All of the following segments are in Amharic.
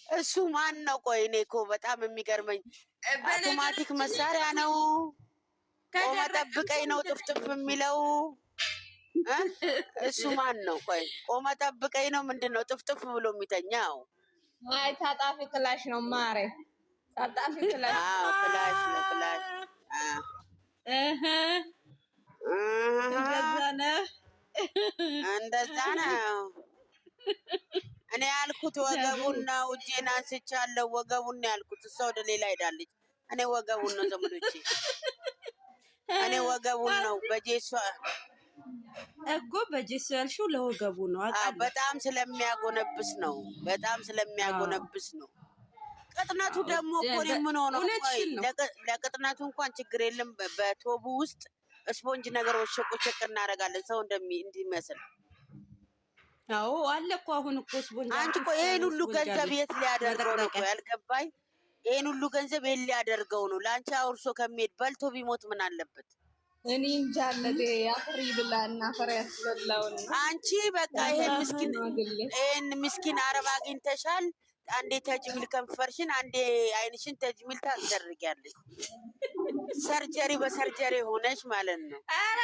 እሱ ማን ነው? ቆይ እኔ እኮ በጣም የሚገርመኝ አውቶማቲክ መሳሪያ ነው። ቆመ ጠብቀኝ ነው ጥፍጥፍ የሚለው እሱ ማን ነው? ቆይ ቆመ ጠብቀኝ ነው ምንድን ነው ጥፍጥፍ ብሎ የሚተኛው? አይ ታጣፊ ክላሽ ነው ማሬ፣ ታጣፊ ክላሽ። አዎ ክላሽ ነው ክላሽ። እንደዛ ነው። እኔ ያልኩት ወገቡን ነው። እጄን አንስቻለሁ ወገቡን ነው ያልኩት። እሷ ወደ ሌላ ሄዳለች። እኔ ወገቡን ነው ዘመዶቼ፣ እኔ ወገቡን ነው በጄሷ እኮ በጄሷ ያልሽው ለወገቡ ነው። በጣም ስለሚያጎነብስ ነው። በጣም ስለሚያጎነብስ ነው። ቅጥነቱ ደግሞ እኮ ምን ሆነ? ለቅጥነቱ እንኳን ችግር የለም። በቶቡ ውስጥ ስፖንጅ ነገሮች ሸቆሸቅ እናደርጋለን ሰው እንዲመስል። አዎ አለ እኮ አሁን እኮ ስፖንጅ። አንቺ እኮ ይሄን ሁሉ ገንዘብ የት ሊያደርገው ነው? ያልገባኝ ይሄን ሁሉ ገንዘብ የት ሊያደርገው ነው? ለአንቺ አውርሶ ከሚሄድ በልቶ ቢሞት ምን አለበት? እኔ እንጃ ለዴ አፍሪ ብላ እና ፈር ያስበላውና አንቺ በቃ ይሄን ምስኪን አረብ አግኝተሻል። አንዴ ተጅሚል ከንፈርሽን፣ አንዴ አይንሽን ተጅሚል ታስደርጊያለሽ። ሰርጀሪ በሰርጀሪ ሆነሽ ማለት ነው። አረ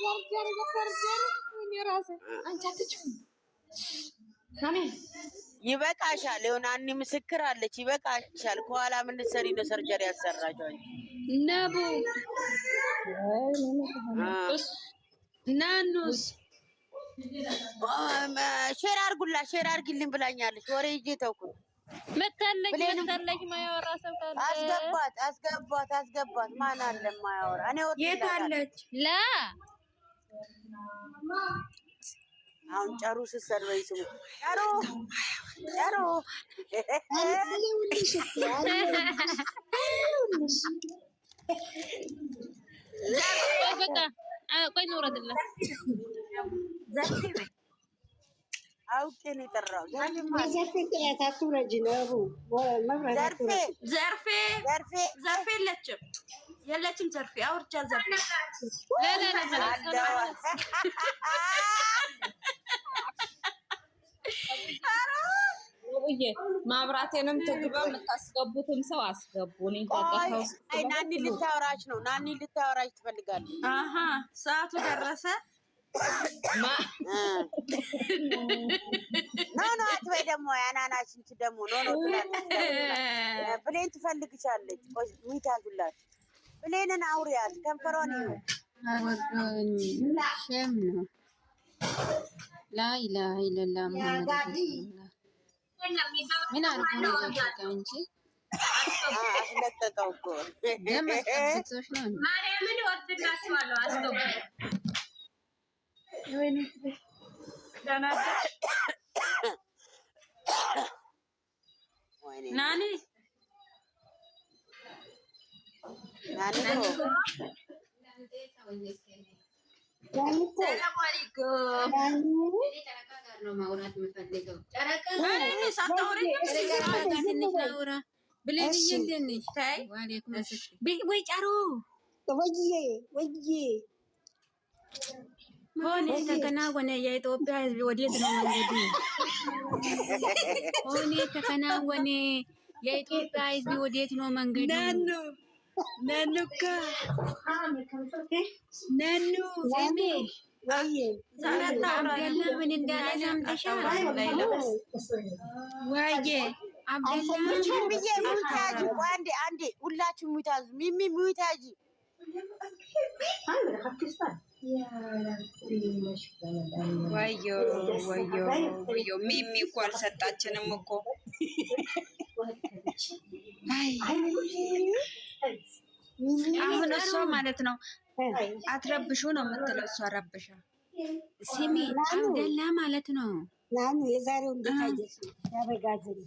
ሰርጀሪ በሰርጀሪ እኔ ራሴ አንቺ አትችም ናኔ ይበቃሻል። የሆነ ምስክር አለች። ይበቃሻል። ከኋላ ምን ሰሪ ነው ሰርጀሪ ያሰራጇል ነቡ ናኑስ ሼር አርጉላ ሼር አርግልኝ ብላኛለች። ወሬ ይዤ ተውኩት። መታለች ማያወራ ሰው ካለ አስገባት። ማን አለ ማያወራ? እኔ ወጥ የት አለች? ላ አሁን ጨሩ ስትሰድበኝ ስሙ ጨሩ በቃ ቆይ ንውረድላ አውቄ ነው የጠራሁት። ዘርፌ የለችም። ዘርፌ አውርቻ ዘርፌ ማብራቴንም ትግባ የምታስገቡትም ሰው አስገቡ። እኔ ታጣታው ናኒ ልታወራች ነው። ናኒ ልታወራች ትፈልጋለች። አሃ ሰዓቱ ደረሰ። ኖ አትበይ ደግሞ ያናናሽ እንት ደግሞ ኖ ብሌን ትፈልግሻለች። ቆይ ሚታዙላት ብሌንን አውሪያት ከንፈሯን ይሁ ሸም ነው ላኢላሀ ኢለላህ ሙሐመድ ረሱሉላህ ምን አርጎ ነው ተቀቀው እንጂ አስለቀቀው እኮ ለማስቀጥቶሽ ነው ማርያምን ወድላችኋለሁ። አስገቡ ወይኔ ዳናት ናኒ ሰላም አለይኩም ነው ማውራት የምፈልገው። ጨረቃ ወይ ጨሩ ሆነ ተከናወነ። የኢትዮጵያ ሕዝብ ወዴት ነው መንገዱ? ሆነ ተከናወነ። የኢትዮጵያ ሕዝብ ወዴት ነው መንገዱ? ናኑካ ናኑ ሰሚ አብደላ ምን እንዳለ ሰምተሻል? ወይዬ አብደላ ብዬ ሙታጅ አንዴ ሁላችሁ ሙታዙ ሚሚ ሙታጅ ወዮ ሚሚ እኮ አልሰጣችንም እኮ። አሁን እሷ ማለት ነው አትረብሹ ነው የምትለው። እሷ ረብሻ ስሚ አብደላ ማለት ነው። ናኑ የዛሬው እንዴት አየሽ? ያበጋዘኝ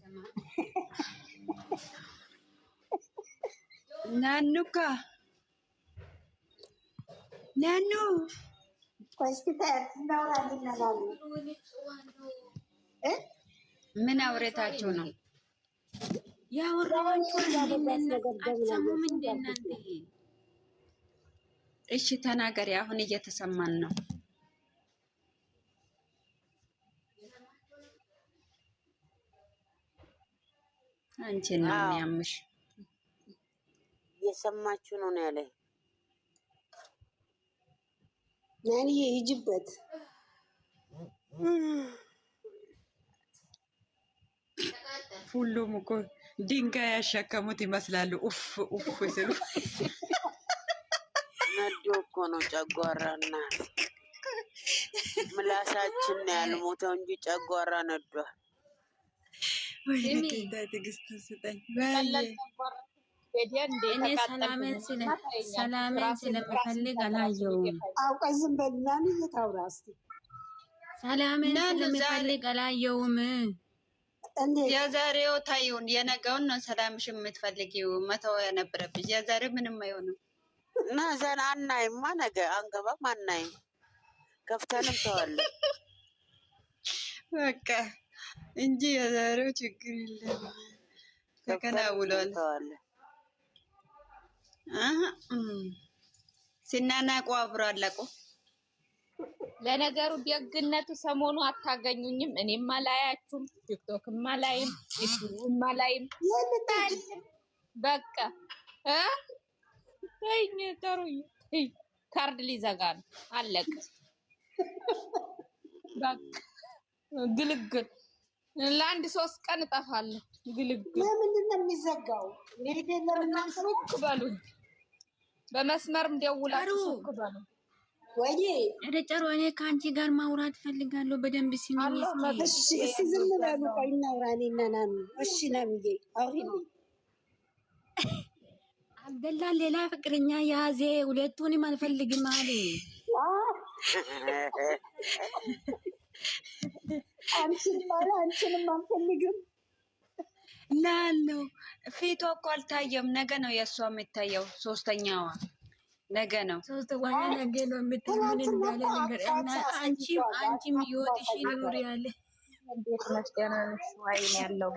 ናኑካ ናኑ ምን አውሬታቸው ነው ያወራዋችሁ? አትሰሙም እንደ እናንተ? እሺ ተናገሪ። አሁን እየተሰማን ነው። አንቺን ነው የሚያምሽ። እየሰማችሁ ነው ያለኝ። ያኔ ይጅበት ሁሉም እኮ ድንጋይ ያሸከሙት ይመስላሉ። ኡፍ ኡፍ ሲሉ ነዶ እኮ ነው ጨጓራና ምላሳችን ያልሞተው እንጂ ጨጓራ ነዷል። ትዕግስት ስጠኝ። እኔ ሰላሜን ስለምፈልግ አላየውም። አውቀሽ ዝም በልና እየታውራ እስኪ ሰላሜን ስለምፈልግ አላየውም። የዛሬው ታዩን የነገውን ነው ሰላምሽ የምትፈልጊው መተው የነበረብሽ። የዛሬ ምንም አይሆንም። እና ዘና አናይማ ነገ አንገባም አናይም። ከፍተንም ተዋለን በቃ እንጂ የዛሬው ችግር የለም። ተከናውሏል። ሲናናቁ አብሮ አለቁ። ለነገሩ ደግነቱ ሰሞኑ አታገኙኝም። እኔም አላያችሁም፣ ቲክቶክም አላይም፣ ዩቲዩብም አላይም። በቃ ተይኝ ተሩኝ። ካርድ ሊዘጋ ነው አለቀ። በቃ ግልግል ለአንድ 3 ቀን እጠፋለሁ። ግልግል ለምንድን ነው የሚዘጋው? ሱክ በሉ በመስመርም ደውላችሁ ሱክ በሉ። ወይ ጨሮ እኔ ከአንቺ ጋር ማውራት ፈልጋለሁ። በደንብ ሲሚኝ እስኪ ዝም በሉ። ቆይ እናውራ እኔና ናኑ። እሺ ናምዬ አውሪልኝ። አብደላ ሌላ ፍቅረኛ ያዜ፣ ሁለቱንም አልፈልግም አለ። አንቺንም አንፈልግም ላለው ፊቷ እኮ አልታየም። ነገ ነው የእሷ የሚታየው። ሶስተኛዋ ነገ ነው። ሶስተኛዋ ነገ ነው የምታየው። ምን እንዳለ ነገር እና አንቺም ይወጥሽ ይኑር ያለ እንዴት መስገናንስ ዋይን ያለው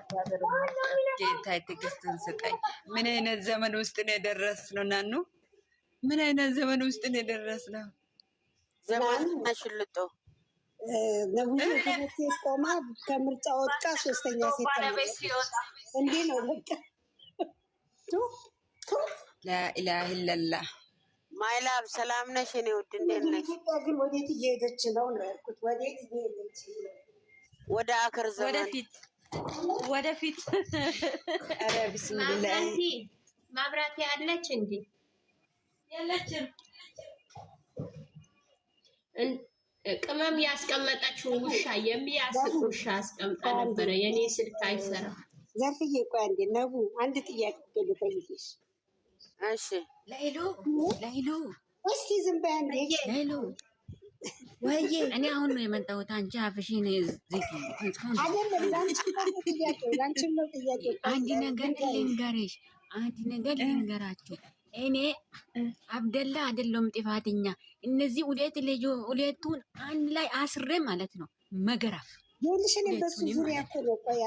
ጌታ ትዕግስትን ስጠኝ። ምን አይነት ዘመን ውስጥ ነው የደረስነው? ናኑ ምን አይነት ዘመን ውስጥ ነው የደረስነው? ዘመን ሽልጦ ነብዩ ሴት ቆማ ከምርጫ ወጥቃ 3ኛ ሴት እንዴ ነው በቃ ላኢላሀ ኢለላህ። ማይላብ ሰላም ነሽ? እኔ ውድ እንዴት ነሽ? ግን ወዴት እየሄደች ነው ነው ያልኩት። ወዴት እየሄደች ነው? ወደ አክር ዘመን ወደፊት። ኧረ ቢስሚላህ ማብራት ያለች እንዴ? ያለችም ቅመም ያስቀመጠችው ውሻ የሚያስቅ ውሻ አስቀምጣ ነበረ። የኔ ስልክ አይሰራም። ዘርፍዬ ቆይ አንዴ ነቡ አንድ ጥያቄ ልጠይቅሽ። እሺ ላይሉ እስቲ ዝም በይ አንዴ ላይሉ ወይ እኔ አሁን ነው የመጣሁት። አንቺ አፍሽን ዝጊ። አይደለም ላንቺ ነው ጥያቄ። አንድ ነገር ልንገርሽ፣ አንድ ነገር ልንገራችሁ። እኔ አብደላ አይደለም ጥፋተኛ። እነዚህ ሁለቱን አንድ ላይ አስሬ ማለት ነው መገረፍ። ይኸውልሽ በሱ ዙሪያ እኮ ነው። ቆይ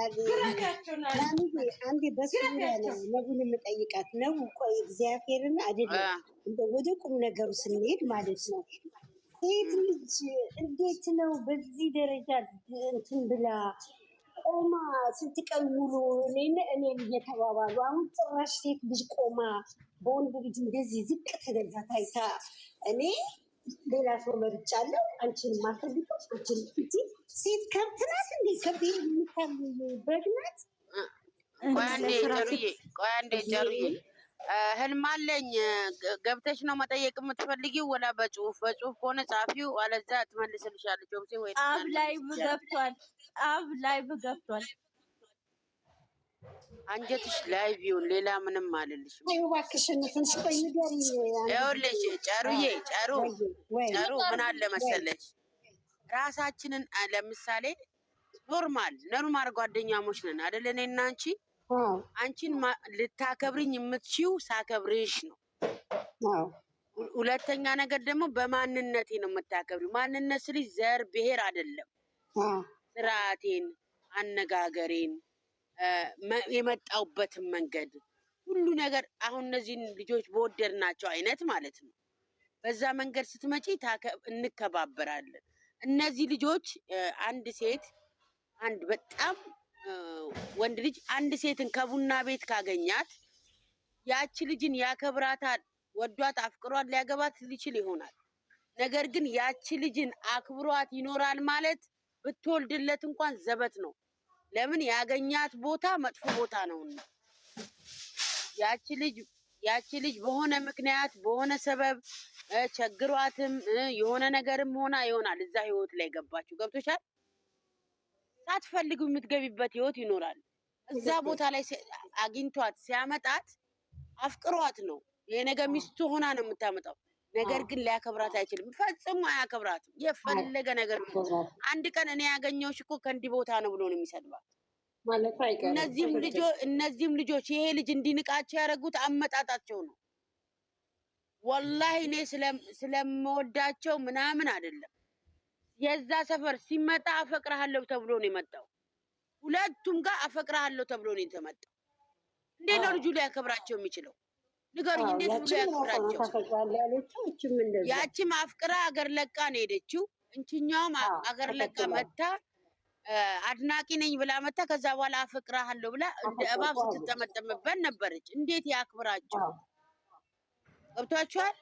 አንዴ በሱ ዙሪያ ነው ነቡን የምጠይቃት ነው። ቆይ እግዚአብሔርን አይደለም እንደ ወደ ቁም ነገሩ ስንሄድ ማለት ነው ሴት ልጅ እንዴት ነው በዚህ ደረጃ እንትን ብላ ቆማ ስንት ቀን ሙሉ እኔን እየተባባሉ አሁን ጭራሽ ሴት ልጅ ቆማ በወንድ ልጅ እንደዚህ ዝቅ ተደርጋ ታይታ እኔ ሌላ ሰው መርጫለሁ አንቺን ማፈልግሽ አንቺን ፍቲ ሴት ከብት ናት እንዴ? ከብት የምታምኑ በግ ናት? ቆይ አንዴ ጨሩዬ ህልም አለኝ። ገብተሽ ነው መጠየቅ የምትፈልጊው? ወላ በጽሁፍ ከሆነ ጻፊው፣ አለዛ ትመልስልሻለች። ወይ አብ ላይቭ ገብቷል። አንጀትሽ ላይቭ ይሁን፣ ሌላ ምንም አልልሽም። እባክሽን ትንሽ ቆይ ንገሪኝ። ይኸውልሽ ጨሩ ምን አለ መሰለሽ፣ ራሳችንን ለምሳሌ ኖርማል ጓደኛሞች ነን አይደል? እኔና አንቺ አንቺን ልታከብርኝ የምትችይው ሳከብርሽ ነው። ሁለተኛ ነገር ደግሞ በማንነቴ ነው የምታከብሪው። ማንነት ስልሽ ዘር፣ ብሔር አይደለም። ስርዓቴን፣ አነጋገሬን፣ የመጣውበትን መንገድ ሁሉ ነገር አሁን እነዚህን ልጆች በወደድናቸው አይነት ማለት ነው። በዛ መንገድ ስትመጪ እንከባበራለን። እነዚህ ልጆች አንድ ሴት አንድ በጣም ወንድ ልጅ አንድ ሴትን ከቡና ቤት ካገኛት ያቺ ልጅን ያከብራታል፣ ወዷት አፍቅሯት ሊያገባት ሊችል ይሆናል። ነገር ግን ያቺ ልጅን አክብሯት ይኖራል ማለት ብትወልድለት እንኳን ዘበት ነው። ለምን ያገኛት ቦታ መጥፎ ቦታ ነውና ያቺ ልጅ በሆነ ምክንያት በሆነ ሰበብ ቸግሯትም የሆነ ነገርም ሆና ይሆናል እዛ ህይወት ላይ ገባችሁ። ገብቶሻል? ሳትፈልጉ የምትገቢበት ህይወት ይኖራል። እዛ ቦታ ላይ አግኝቷት ሲያመጣት አፍቅሯት ነው። የነገ ሚስቱ ሆና ነው የምታመጣው። ነገር ግን ሊያከብራት አይችልም። ፈጽሞ አያከብራትም። የፈለገ ነገር አንድ ቀን እኔ ያገኘሁሽ እኮ ከእንዲህ ቦታ ነው ብሎ ነው የሚሰድባት ማለት አይቀርም። እነዚህም ልጆች ይሄ ልጅ እንዲንቃቸው ያደረጉት አመጣጣቸው ነው። ወላሂ እኔ ስለምወዳቸው ምናምን አይደለም። የዛ ሰፈር ሲመጣ አፈቅርሃለሁ ተብሎ ነው የመጣው። ሁለቱም ጋር አፈቅርሃለሁ ተብሎ ነው የተመጣው። እንዴት ነው ልጁ ሊያከብራቸው የሚችለው? ንገሩኝ። እንዴት ብሎ ያከብራቸው? ያቺም አፍቅራ አገር ለቃ ነው ሄደችው። እንችኛውም አገር ለቃ መታ አድናቂ ነኝ ብላ መታ። ከዛ በኋላ አፈቅርሃለሁ ብላ እንደ እባብ ስትጠመጠምበት ነበረች። እንዴት ያክብራቸው? ገብቷችኋል?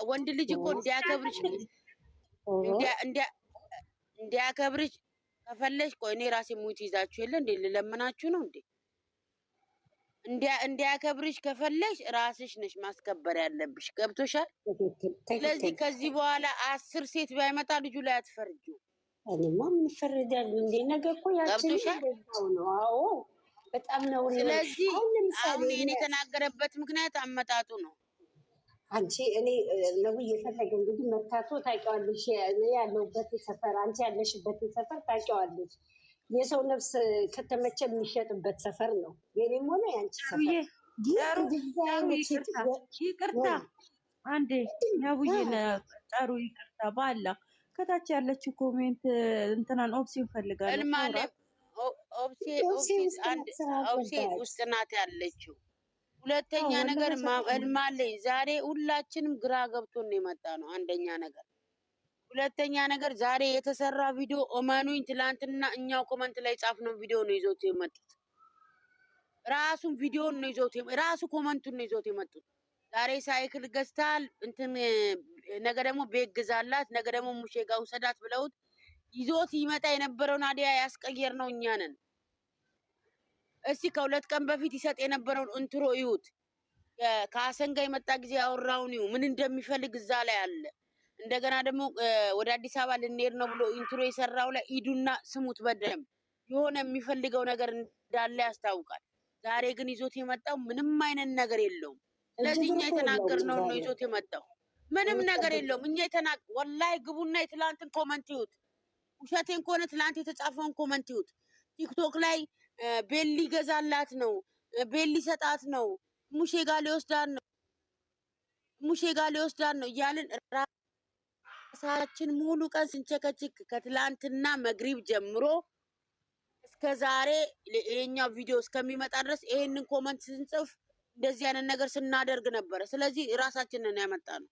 ወንድ ልጅ እኮ እንዲያከብርሽ ከፈለሽ ቆይ እኔ ራሴ ሙት ይዛችሁ የለ እንዴ ልለምናችሁ ነው እንዴ? እንዲያከብርሽ ከፈለሽ ራስሽ ነሽ ማስከበር ያለብሽ። ገብቶሻል? ስለዚህ ከዚህ በኋላ 10 ሴት ባይመጣ ልጁ ላይ አትፈርጁ። እኔማ ምን ይፈረዳል እንዴ? ነገ እኮ ያችን ነው። አዎ በጣም ነው። ስለዚህ አሁን እኔ የተናገረበት ምክንያት አመጣጡ ነው። አንቺ እኔ ነው እየፈለገ እንግዲህ መታቶ ታውቂዋለሽ። እኔ ያለሁበት ሰፈር አንቺ ያለሽበት ሰፈር ታውቂዋለሽ። የሰው ነፍስ ከተመቸ የሚሸጥበት ሰፈር ነው። የኔም ሆነ ያንቺ ሰፈር። ይቅርታ አንዴ ነብዬ ጠሩ። ይቅርታ ባላ ከታች ያለችው ኮሜንት እንትናን ኦፕሲ እንፈልጋለን። ኦፕሲ ውስጥ ናት ያለችው። ሁለተኛ ነገር እልማለኝ ዛሬ ሁላችንም ግራ ገብቶን የመጣ ነው። አንደኛ ነገር። ሁለተኛ ነገር ዛሬ የተሰራ ቪዲዮ እመኑኝ፣ ትላንትና እኛው ኮመንት ላይ ጻፍነው ቪዲዮ ነው ይዞት የመጡት። ራሱን ቪዲዮ ነው ይዞት ራሱ ኮመንቱን ነው ይዞት የመጡት። ዛሬ ሳይክል ገዝታል እንትን ነገ ደግሞ ቤት ግዛላት፣ ነገ ደግሞ ሙሼ ጋር ውሰዳት ብለውት ይዞት ይመጣ የነበረውን አዲያ ያስቀየር ነው እኛ ነን። እስቲ ከሁለት ቀን በፊት ይሰጥ የነበረውን እንትሮ ይዩት። ከሀሰን ጋር የመጣ ጊዜ ያወራውን ይዩ ምን እንደሚፈልግ እዛ ላይ አለ። እንደገና ደግሞ ወደ አዲስ አበባ ልንሄድ ነው ብሎ ኢንትሮ የሰራው ላይ ሂዱና ስሙት በደንብ። የሆነ የሚፈልገው ነገር እንዳለ ያስታውቃል። ዛሬ ግን ይዞት የመጣው ምንም አይነት ነገር የለውም። ስለዚህ እኛ የተናገርነው ነው ይዞት የመጣው ምንም ነገር የለውም። እኛ ወላሂ ግቡና የትላንትን ኮመንት ይዩት። ውሸቴን ከሆነ ትላንት የተጻፈውን ኮመንት ይዩት። ቲክቶክ ላይ ቤሊ ገዛላት ነው፣ ቤሊ ሰጣት ነው፣ ሙሼ ጋር ሊወስዳን ነው እያልን ራሳችን ሙሉ ቀን ስንቸከችክ ከትላንትና መግሪብ ጀምሮ እስከ ዛሬ ይሄኛው ቪዲዮ እስከሚመጣ ድረስ ይሄንን ኮመንት ስንጽፍ እንደዚህ አይነት ነገር ስናደርግ ነበረ። ስለዚህ ራሳችንን ያመጣ ነው።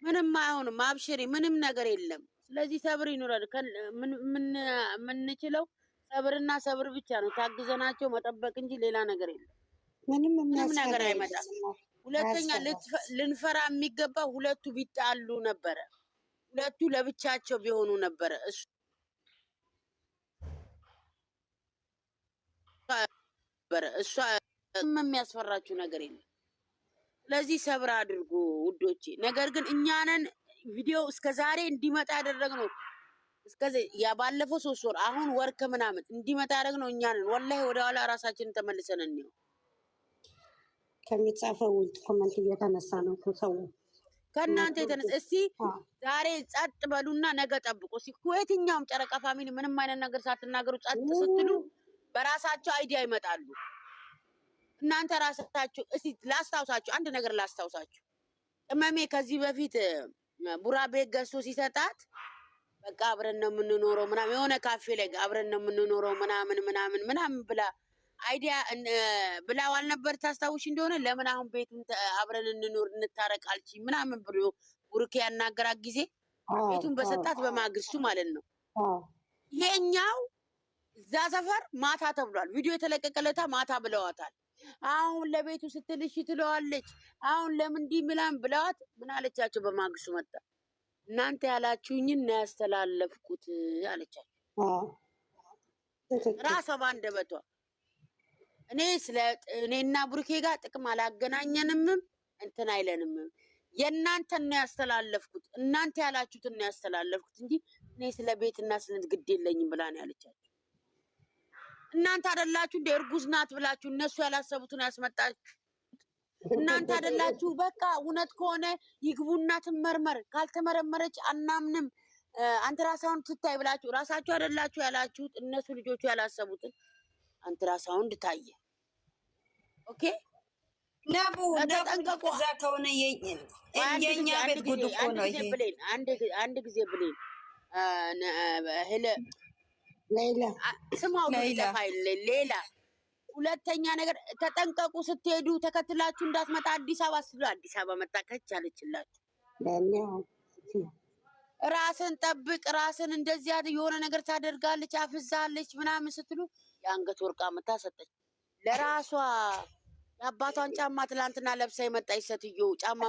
ምንም አይሆንም። አብሽሪ፣ ምንም ነገር የለም። ስለዚህ ሰብር ይኑረን። ምንችለው ሰብርና ሰብር ብቻ ነው። ታግዘናቸው መጠበቅ እንጂ ሌላ ነገር የለም። ምንም ነገር አይመጣም። ሁለተኛ ልንፈራ የሚገባ ሁለቱ ቢጣሉ ነበረ። ሁለቱ ለብቻቸው ቢሆኑ ነበረ። እሷ የሚያስፈራችሁ ነገር የለም። ስለዚህ ሰብር አድርጉ ውዶቼ። ነገር ግን እኛንን ቪዲዮ እስከ ዛሬ እንዲመጣ ያደረግነው ባለፈው 3 ወር አሁን ወር ከምናምን እንዲመጣ ያደረግነው እኛንን። ወላሂ ወደ ኋላ ራሳችንን ተመልሰን እንየው። ከሚጻፈው ኮመንት እየተነሳ ነው ሰው ከእናንተ የተነሳ። እስቲ ዛሬ ጸጥ በሉና ነገ ጠብቁ። እስቲ የትኛውም ጨረቃ ፋሚሊ ምንም አይነት ነገር ሳትናገሩ ጸጥ ስትሉ በራሳቸው አይዲያ ይመጣሉ። እናንተ ራሳችሁ እስቲ ላስታውሳችሁ፣ አንድ ነገር ላስታውሳችሁ። ቅመሜ ከዚህ በፊት ቡራ ቤት ገዝቶ ሲሰጣት በቃ አብረን ነው የምንኖረው ምናምን የሆነ ካፌ ላይ አብረን ነው የምንኖረው ምናምን ብላ አይዲያ ብላው አልነበር? ታስታውሽ እንደሆነ ለምን አሁን ቤቱን አብረን እንኖር እንታረቃልቺ ምናምን ብሎ ቡርኬ ያናገራት ጊዜ ቤቱን በሰጣት በማግስቱ ማለት ነው። ይሄኛው እዛ ሰፈር ማታ ተብሏል። ቪዲዮ የተለቀቀለታ ማታ ብለዋታል። አሁን ለቤቱ ስትልሽ ትለዋለች። አሁን ለምንዲ ምናምን ብለዋት ምን አለቻቸው? በማግስቱ መጣ እናንተ ያላችሁኝን ነው ያስተላለፍኩት አለቻቸው። ራሷ ባንደበቷ እኔና ብሩኬ ጋር ጥቅም አላገናኘንም እንትን አይለንም። የእናንተን ነው ያስተላለፍኩት፣ እናንተ ያላችሁትን ነው ያስተላለፍኩት እንጂ እኔ ስለ ቤትና ስለ ግድ የለኝም ብላ ነው ያለቻቸው። እናንተ አይደላችሁ እንደ እርጉዝ ናት ብላችሁ እነሱ ያላሰቡትን ያስመጣችሁ እናንተ አይደላችሁ። በቃ እውነት ከሆነ ይግቡና ትመርመር፣ ካልተመረመረች አናምንም፣ አንተ ራስህን ትታይ ብላችሁ ራሳችሁ አይደላችሁ ያላችሁት። እነሱ ልጆቹ ያላሰቡትን አንተ ራስህን እንድታየ ኦኬ። ነቡ እዛ ከሆነ የኛ ቤት ጉድ እኮ ነው ይሄ። አንድ ጊዜ ብሌን ሌላ ስማው ሌላ ሁለተኛ ነገር ተጠንቀቁ። ስትሄዱ ተከትላችሁ እንዳትመጣ አዲስ አበባ ስሉ አዲስ አበባ መጣ ከቻለችላችሁ ራስን ጠብቅ፣ ራስን እንደዚህ የሆነ ነገር ታደርጋለች፣ አፍዛለች ምናምን ስትሉ የአንገት ወርቃ መታ ሰጠች ለራሷ። የአባቷን ጫማ ትላንትና ለብሳ የመጣች ሴትዮ ጫማ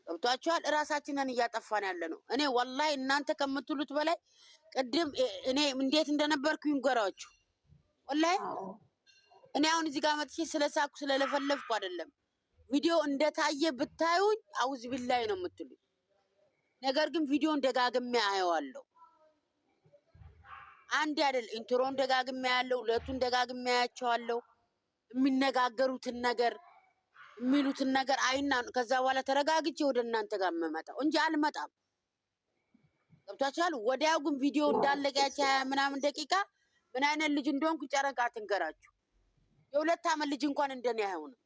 ገብቷችኋል። እራሳችንን እያጠፋን ያለ ነው። እኔ ወላሂ እናንተ ከምትሉት በላይ ቅድም እኔ እንዴት እንደነበርኩ ይንገራችሁ። ወላሂ እኔ አሁን እዚህ ጋር መጥቼ ስለሳኩ ስለለፈለፍኩ አይደለም። ቪዲዮ እንደታየ ብታዩኝ አውዝ ቢላይ ነው የምትሉኝ። ነገር ግን ቪዲዮን ደጋግሜ አየዋለሁ። አንድ አይደል ኢንትሮን ደጋግሜ ያለው፣ ሁለቱን ደጋግሜ አያቸዋለሁ። የሚነጋገሩትን ነገር የሚሉትን ነገር አይና ከዛ በኋላ ተረጋግቼ ወደ እናንተ ጋር የምመጣው እንጂ አልመጣም። ገብታችኋል። ወዲያው ግን ቪዲዮ እንዳለቀ ምናምን ደቂቃ ምን አይነት ልጅ እንደሆንኩ ጨረቃ ትንገራችሁ። የ2 ዓመት ልጅ እንኳን እንደኔ አይሆንም።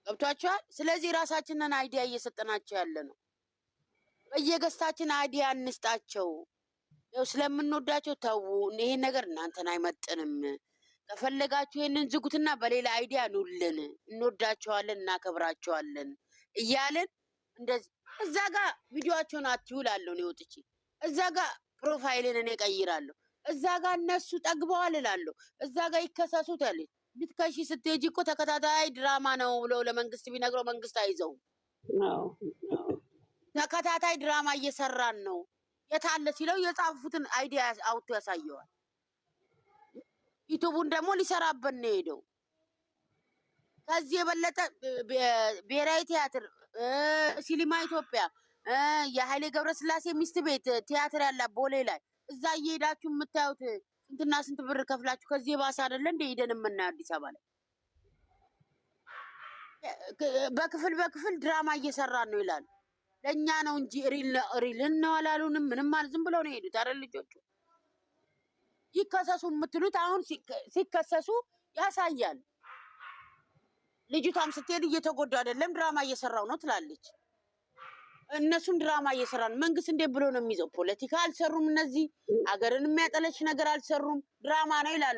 ገብታችኋል። ስለዚህ ራሳችንን አይዲያ እየሰጠናቸው ያለ ነው። በየገስታችን አይዲያ እንስጣቸው። ያው ስለምንወዳቸው ተው፣ ይሄ ነገር እናንተን አይመጥንም፣ ከፈለጋችሁ ይሄንን ዝጉትና በሌላ አይዲያ ኑልን፣ እንወዳቸዋለን፣ እናከብራቸዋለን እያለን እንደዚህ እዛ ጋር ቪዲዮአቸውን አትውላለሁ ነው ወጥቼ እዛ ጋር ፕሮፋይልን እኔ ቀይራለሁ። እዛ ጋር እነሱ ጠግበዋል እላለሁ። እዛ ጋር ይከሰሱት ያለ ልትከሺ ስትሄጂ እኮ ተከታታይ ድራማ ነው ብለው ለመንግስት ቢነግረው መንግስት አይዘው። ተከታታይ ድራማ እየሰራን ነው የታለ ሲለው የጻፉትን አይዲያ አውጥቶ ያሳየዋል። ዩቲዩቡን ደግሞ ሊሰራበት ነው ሄደው። ከዚህ የበለጠ ብሔራዊ ቲያትር፣ ሲኒማ ኢትዮጵያ፣ የኃይሌ ገብረስላሴ ሚስት ቤት ቲያትር ያላት ቦሌ ላይ እዛ እየሄዳችሁ የምታዩት ስንትና ስንት ብር ከፍላችሁ ከዚህ የባሰ አይደለ እንደ ሄደን የምናየው አዲስ አበባ ላይ በክፍል ድራማ እየሰራን ነው ይላሉ። ለእኛ ነው እንጂ ሪልን ነው አላሉንም። ምንም ማለት ዝም ብለው ነው የሄዱት አይደል ልጆቹ። ይከሰሱ የምትሉት አሁን ሲከሰሱ ያሳያል። ልጅቷም ስትሄድ እየተጎዳ አይደለም ድራማ እየሰራው ነው ትላለች። እነሱም ድራማ እየሰራን መንግስት እንዴት ብሎ ነው የሚይዘው? ፖለቲካ አልሰሩም እነዚህ፣ አገርን የሚያጠለሽ ነገር አልሰሩም፣ ድራማ ነው ይላሉ።